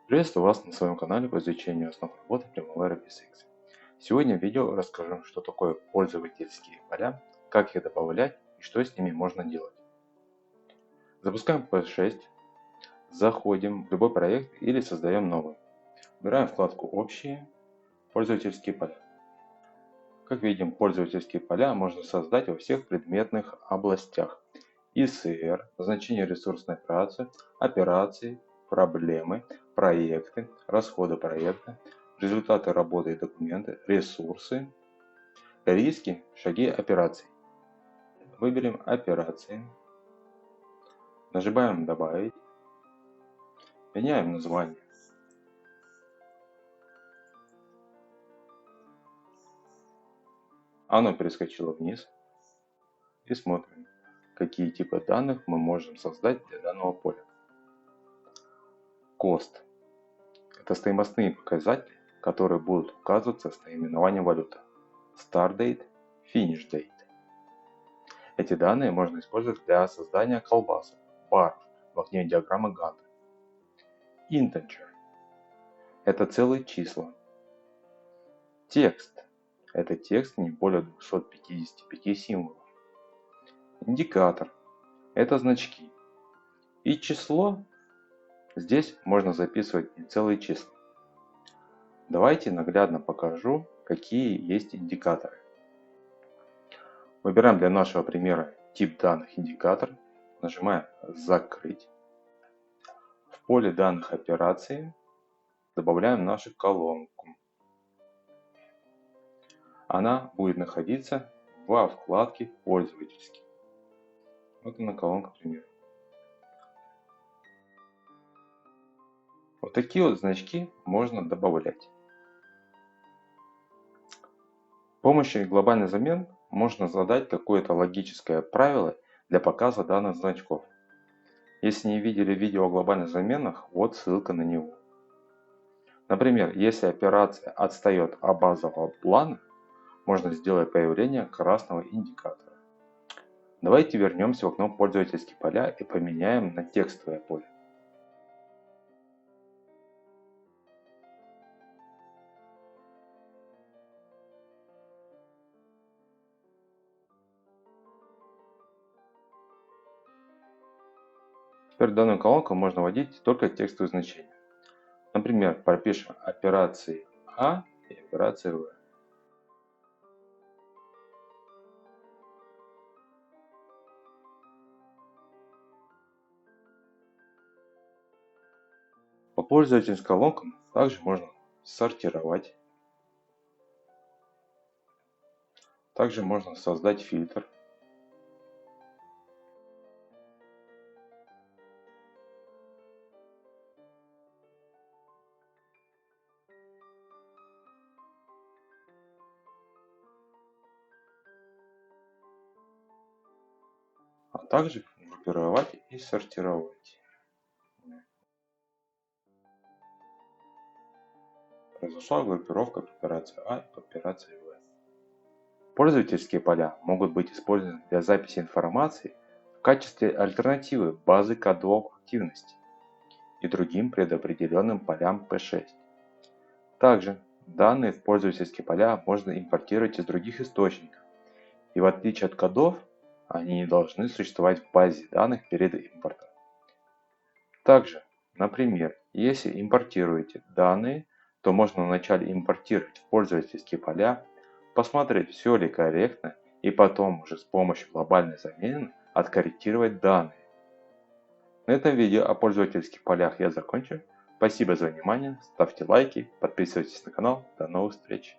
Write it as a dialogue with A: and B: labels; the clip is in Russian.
A: Приветствую вас на своем канале по изучению основ работы Primavera PSX. Сегодня в видео расскажу, что такое пользовательские поля, как их добавлять и что с ними можно делать. Запускаем PS6, заходим в любой проект или создаем новый. Выбираем вкладку «Общие», «Пользовательские поля». Как видим, пользовательские поля можно создать во всех предметных областях: ИСР, значение ресурсной операции, проблемы, проекты, расходы проекта, результаты работы и документы, ресурсы, риски, шаги операций. Выберем операции, нажимаем «Добавить», меняем название. Оно перескочило вниз. И смотрим, какие типы данных мы можем создать для данного поля. Cost – это стоимостные показатели, которые будут указываться с наименованием валюты. Start date, finish date. Эти данные можно использовать для создания колбасок, баров в окне диаграммы Ганта. Integer – это целые числа. Текст – это текст не более 255 символов. Индикатор – это значки. И число – здесь можно записывать не целые числа. Давайте наглядно покажу, какие есть индикаторы. Выбираем для нашего примера тип данных индикатор, нажимаем «Закрыть». В поле данных операции добавляем нашу колонку. Она будет находиться во вкладке «Пользовательский». Вот она, колонка пример. Вот такие вот значки можно добавлять. С помощью глобальных замен можно задать какое-то логическое правило для показа данных значков. Если не видели видео о глобальных заменах, вот ссылка на него. Например, если операция отстает от базового плана, можно сделать появление красного индикатора. Давайте вернемся в окно «Пользовательские поля» и поменяем на текстовое поле. Теперь данную колонку можно вводить только текстовые значения. Например, пропишем операции А и операции В. По пользовательским колонкам также можно сортировать. Также можно создать фильтр. А также группировать и сортировать. Произошла группировка по операции А и по операции В. Пользовательские поля могут быть использованы для записи информации в качестве альтернативы базы кодов активности и другим предопределенным полям P6. Также данные в пользовательские поля можно импортировать из других источников, и в отличие от кодов, они не должны существовать в базе данных перед импортом. Также, например, если импортируете данные, то можно вначале импортировать в пользовательские поля, посмотреть, все ли корректно, и потом уже с помощью глобальной замены откорректировать данные. На этом видео о пользовательских полях я закончу. Спасибо за внимание, ставьте лайки, подписывайтесь на канал. До новых встреч!